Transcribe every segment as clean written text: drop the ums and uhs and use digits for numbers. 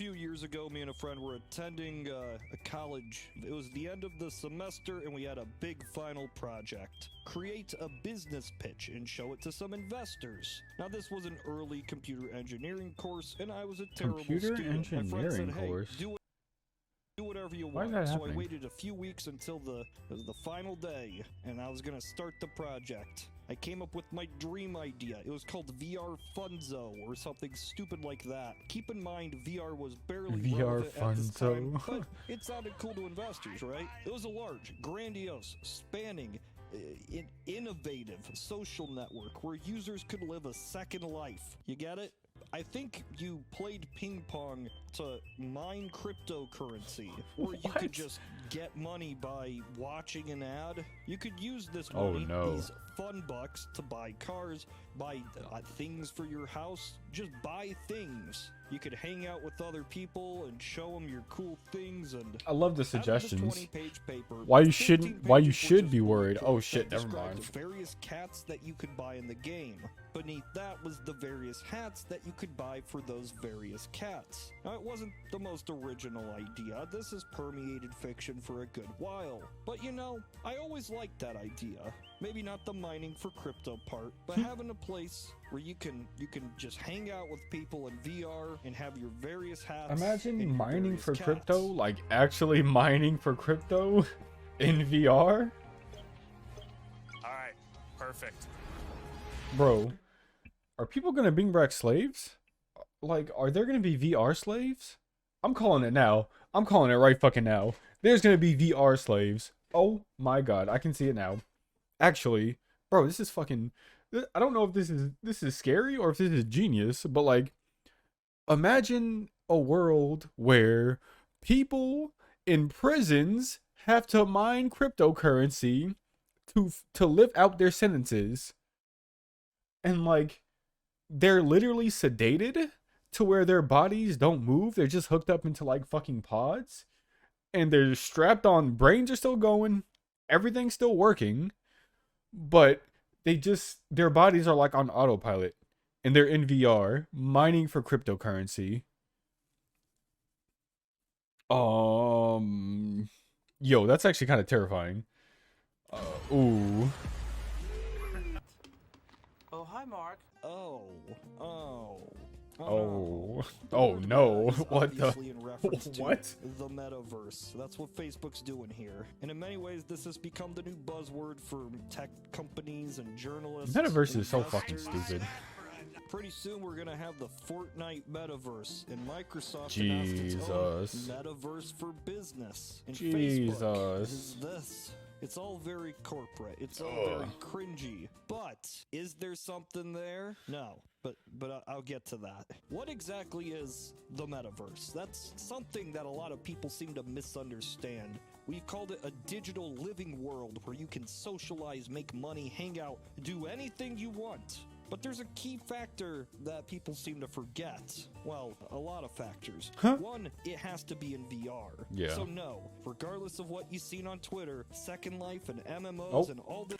few years ago, me and a friend were attending a college. It was the end of the semester, and we had a big final project. Create a business pitch and show it to some investors. Now, this was an early computer engineering course, and I was a terrible Computer student. My friend said, engineering hey, course? do whatever you Why is want. that So I happening? waited a few weeks until the final day, and I was gonna start the project. I came up with my dream idea. It was called VR Funzo or something stupid like that. Keep in mind, VR was barely VR relevant at this time, Funzo. but it sounded cool to investors, right? It was a large, grandiose, spanning, innovative social network where users could live a second life. You get it? I think you played ping pong to mine cryptocurrency, or you could just get money by watching an ad. You could use this money, these fun bucks, to buy cars, buy things for your house, just buy things. You could hang out with other people and show them your cool things. And I love the out of this suggestions. 20-page paper, Why you 15 should pages were be just worried. bullet Oh points shit, that never described mind. the various cats that you could buy in the game. Beneath that was the various hats that you could buy for those various cats. Now, it wasn't the most original idea. This has permeated fiction for a good while. But you know, I always liked that idea. Maybe not the mining for crypto part, but having a place where you can just hang out with people in VR and have your various hats. Imagine mining for cats. crypto, like actually mining for crypto in VR. Alright, perfect. Bro, are people gonna bring back slaves? Like, are there gonna be VR slaves? I'm calling it now. I'm calling it right fucking now. There's gonna be VR slaves. Oh my god, I can see it now. Actually, bro, this is fucking. I don't know if this is scary or if this is genius, but like, imagine a world where people in prisons have to mine cryptocurrency to live out their sentences, and like, they're literally sedated to where their bodies don't move. They're just hooked up into like fucking pods, and they're strapped on. Brains are still going, everything's still working, but their bodies are like on autopilot, and they're in VR mining for cryptocurrency. Yo, that's actually kind of terrifying. Ooh. Oh, hi, Mark. Oh No. That is What the? obviously in reference to What? the metaverse. That's what Facebook's doing here. And in many ways, this has become the new buzzword for tech companies and journalists. Metaverse is so fucking investors. stupid. Pretty soon, we're gonna have the Fortnite metaverse, and Microsoft announced its own Jesus. metaverse for business. And Facebook is this. It's all very corporate. It's all very cringy. But is there something there? No. But I'll get to that. What exactly is the metaverse? That's something that a lot of people seem to misunderstand. We've called it a digital living world where you can socialize, make money, hang out, do anything you want. But there's a key factor that people seem to forget. Well, a lot of factors. One, it has to be in VR. Yeah. So no, regardless of what you've seen on Twitter, Second Life and MMOs and all this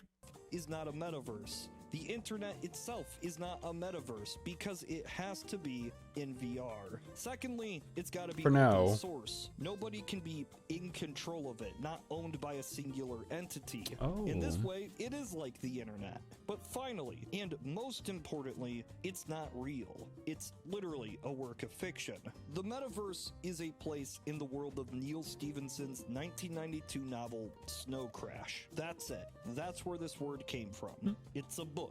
is not a metaverse. The internet itself is not a metaverse because it has to be in VR. Secondly, it's got to be open source. Nobody can be in control of it, not owned by a singular entity. In this way, it is like the internet. But finally, and most importantly, it's not real. It's literally a work of fiction. The metaverse is a place in the world of Neil Stephenson's 1992 novel Snow Crash. That's it. That's where this word came from. It's a book.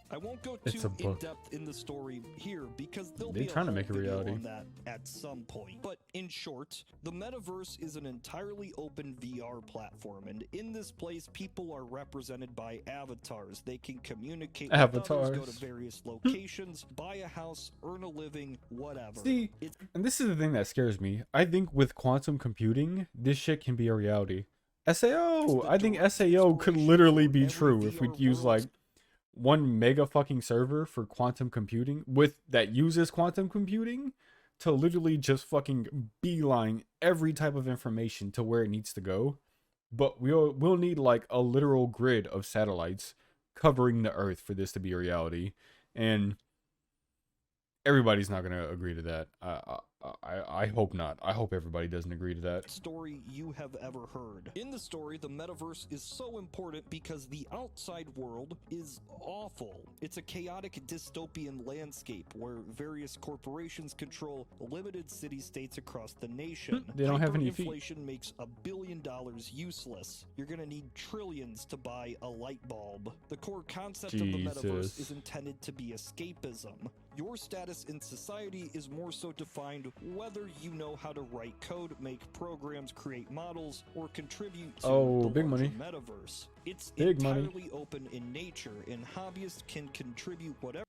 I won't go too in-depth in the story here because there'll be a whole video on that at some point. But in short, the metaverse is an entirely open VR platform, and in this place, people are represented by avatars. They can communicate with others, go to various locations, buy a house, earn a living, whatever. See, and this is the thing that scares me. I think with quantum computing, this shit can be a reality. SAO! I think SAO could literally be true if we'd use like 1 mega fucking server for quantum computing that uses quantum computing to literally just fucking beeline every type of information to where it needs to go. But we'll need like a literal grid of satellites covering the earth for this to be a reality, and everybody's not gonna agree to that. I hope not. I hope everybody doesn't agree to that. Story you have ever heard. In the story, the metaverse is so important because the outside world is awful. It's a chaotic dystopian landscape where various corporations control limited city-states across the nation. They don't have any feet. Inflation makes $1 billion useless. You're gonna need trillions to buy a light bulb. The core concept of the metaverse is intended to be escapism. Your status in society is more so defined whether you know how to write code, make programs, create models, or contribute to the big larger money. metaverse. It's Big entirely money. open in nature, and hobbyists can contribute whatever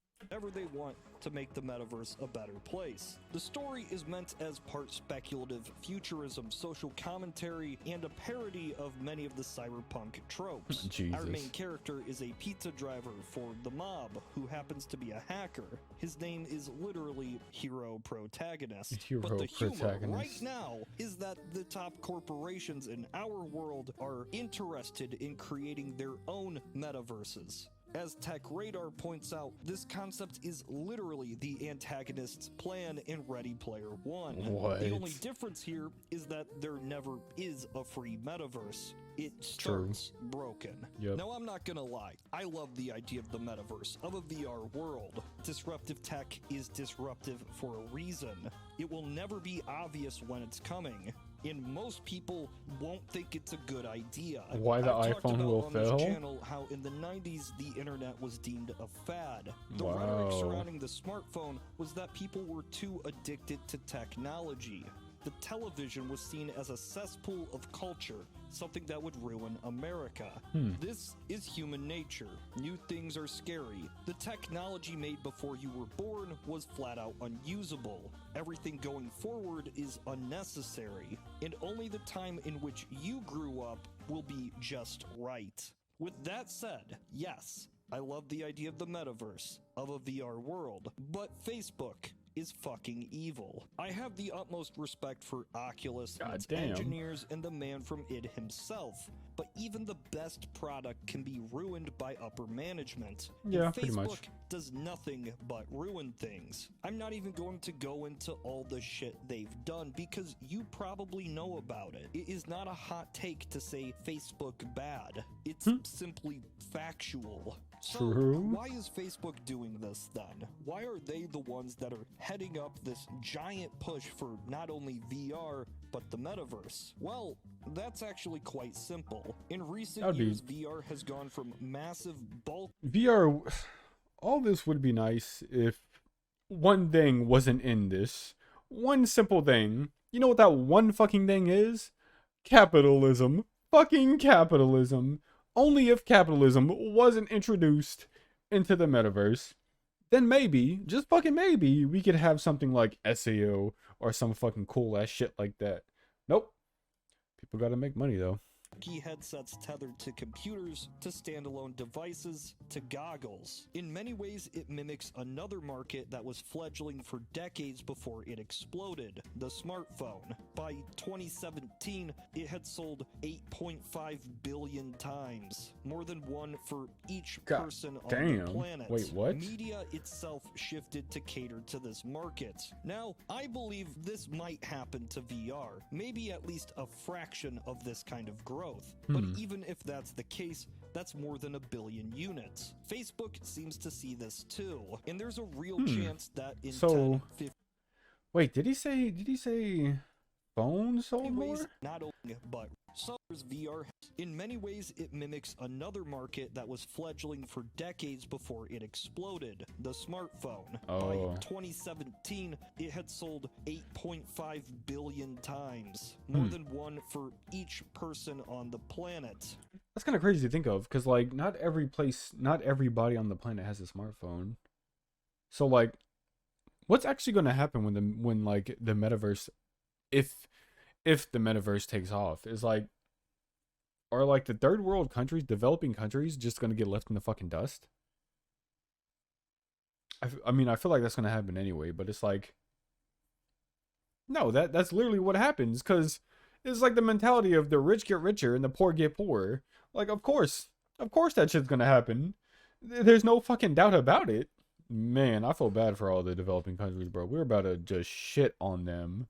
they want to make the metaverse a better place. The story is meant as part speculative futurism, social commentary, and a parody of many of the cyberpunk tropes. Jesus. Our main character is a pizza driver for the mob who happens to be a hacker. His name is literally Hero Protagonist. But the humor right now is that the top corporations in our world are interested in creating their own metaverses. As Tech Radar points out, this concept is literally the antagonist's plan in Ready Player One. What? The only difference here is that there never is a free metaverse. It starts broken. Yep. Now, I'm not gonna lie. I love the idea of the metaverse, of a VR world. Disruptive tech is disruptive for a reason. It will never be obvious when it's coming. And most people won't think it's a good idea. Why the I've talked iPhone about will on fail? this channel how in the 90s the internet was deemed a fad. The Wow. rhetoric surrounding the smartphone was that people were too addicted to technology. The television was seen as a cesspool of culture, something that would ruin America. This is human nature. New things are scary. The technology made before you were born was flat out unusable. Everything going forward is unnecessary, and only the time in which you grew up will be just right. With that said, yes, I love the idea of the metaverse, of a VR world, but Facebook is fucking evil. I have the utmost respect for Oculus and its engineers and the man from id himself, but even the best product can be ruined by upper management. Yeah, and pretty Facebook much. does nothing but ruin things. I'm not even going to go into all the shit they've done because you probably know about it. It is not a hot take to say Facebook bad. It's simply factual. So, why is Facebook doing this then? Why are they the ones that are heading up this giant push for not only VR, but the metaverse? Well, that's actually quite simple. In recent years, VR has gone from massive bulk... VR... All this would be nice if one thing wasn't in this. One simple thing. You know what that one fucking thing is? Capitalism. Fucking capitalism. Only if capitalism wasn't introduced into the metaverse, then maybe, just fucking maybe, we could have something like SEO or some fucking cool ass shit like that. Nope. People gotta make money though. Key headsets tethered to computers, to standalone devices, to goggles. In many ways, it mimics another market that was fledgling for decades before it exploded, the smartphone. By 2017, it had sold 8.5 billion times, more than one for each person on the planet. Wait, what? Media itself shifted to cater to this market. Now, I believe this might happen to VR, maybe at least a fraction of this kind of growth. But even if that's the case, that's more than 1 billion units. Facebook seems to see this too, and there's a real chance that in 10, 15 wait, did he say phones sold more? Not only, but so is VR. In many ways, it mimics another market that was fledgling for decades before it exploded, the smartphone. By 2017, it had sold 8.5 billion times, more than one for each person on the planet. That's kind of crazy to think of, because like not everybody on the planet has a smartphone. So like, what's actually going to happen when like the metaverse, if the metaverse takes off, is like, are like the third world countries, developing countries, just going to get left in the fucking dust? I mean, I feel like that's going to happen anyway, but it's like, no, that's literally what happens, because it's like the mentality of the rich get richer and the poor get poorer. Like, of course that shit's going to happen. There's no fucking doubt about it. Man, I feel bad for all the developing countries, bro. We're about to just shit on them.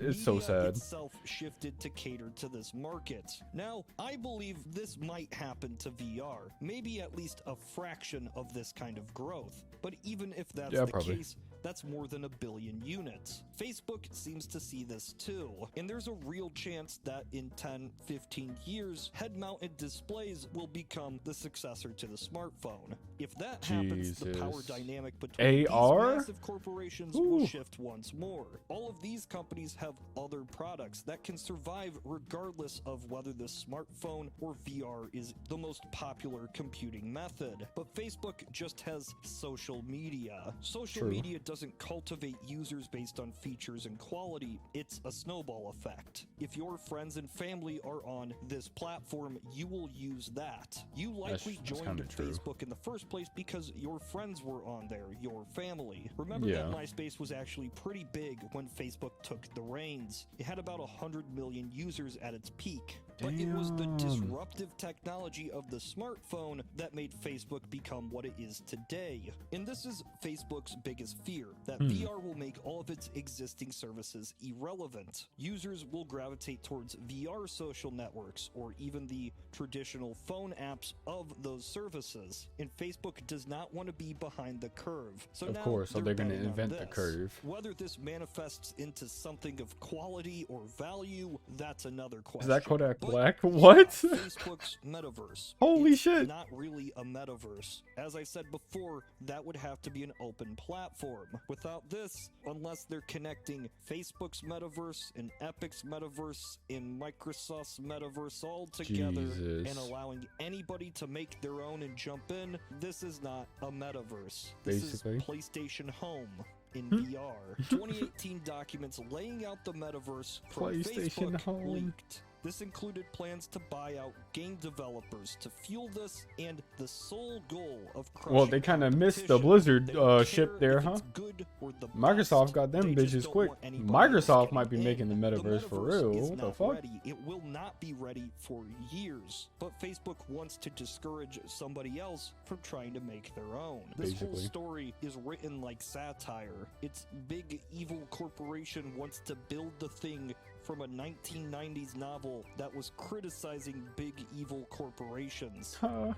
It's so Media sad. itself shifted to cater to this market. Now, I believe this might happen to VR, maybe at least a fraction of this kind of growth. But even if that's the probably. case, that's more than 1 billion units. Facebook seems to see this too, and there's a real chance that in 10, 15 years, head-mounted displays will become the successor to the smartphone. If that happens, the power Jesus. dynamic between AR? these massive corporations Ooh. will shift once more. All of these companies have other products that can survive regardless of whether the smartphone or VR is the most popular computing method. But Facebook just has social media. Social True. media doesn't cultivate users based on features and quality, it's a snowball effect. If your friends and family are on this platform, you will use that. You likely That's joined kinda true. Facebook in the first place because your friends were on there, your family. Remember Yeah. that MySpace was actually pretty big when Facebook took the reins. It had about 100 million users at its peak. But it was the Damn. disruptive technology of the smartphone that made Facebook become what it is today. And this is Facebook's biggest fear, that VR will make all of its existing services irrelevant. Users will gravitate towards VR social networks or even the traditional phone apps of those services. And Facebook does not want to be behind the curve. So Of now course, so they're gonna betting on invent the this. curve. Whether this manifests into something of quality or value, that's another question. Is that Kodak But Black? yeah, What? Facebook's metaverse. Holy It's shit. Not really a metaverse. As I said before, that would have to be an open platform. Without this, unless they're connecting Facebook's metaverse and Epic's metaverse and Microsoft's metaverse all together Jesus. and allowing anybody to make their own and jump in, this is not a metaverse. This Basically. is PlayStation Home in VR. 2018 documents laying out the metaverse from PlayStation Facebook Home. leaked. This included plans to buy out game developers to fuel this, and the sole goal of Well, they crushing kind of missed the competition. Blizzard They don't ship care there, if huh? it's good or the Microsoft best. got them They just bitches don't quick. want anybody else Microsoft getting might be in. making the metaverse for real. is What the not fuck? ready. It will not be ready for years. But Facebook wants to discourage somebody else from trying to make their own. This whole Basically. story is written like satire. Its big evil corporation wants to build the thing from a 1990s novel that was criticizing big evil corporations. Huh.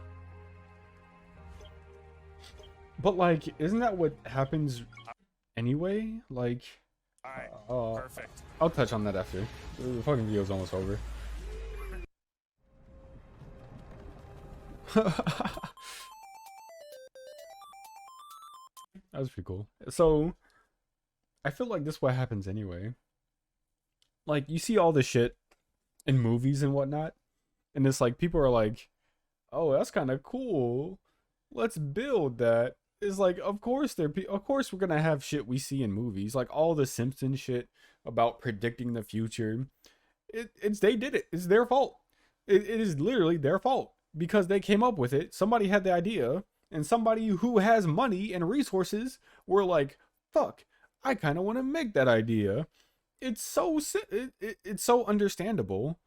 But like, isn't that what happens anyway? Like, Alright, perfect. I'll touch on that after. The fucking video's almost over. That was pretty cool. So, I feel like this is what happens anyway. Like, you see all this shit in movies and whatnot, and it's like, people are like, oh, that's kind of cool. Let's build that. It's like, of course of course we're gonna have shit we see in movies, like all the Simpsons shit about predicting the future. They did it. It's their fault. It is literally their fault because they came up with it. Somebody had the idea, and somebody who has money and resources were like, fuck, I kind of want to make that idea. It's so it's so understandable.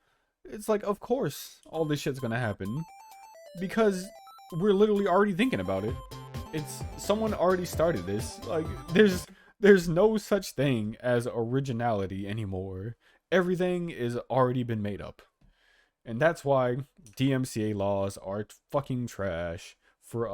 It's like, of course all this shit's gonna happen because we're literally already thinking about it. It's someone already started this. Like, there's no such thing as originality anymore. Everything is already been made up. And that's why DMCA laws are fucking trash.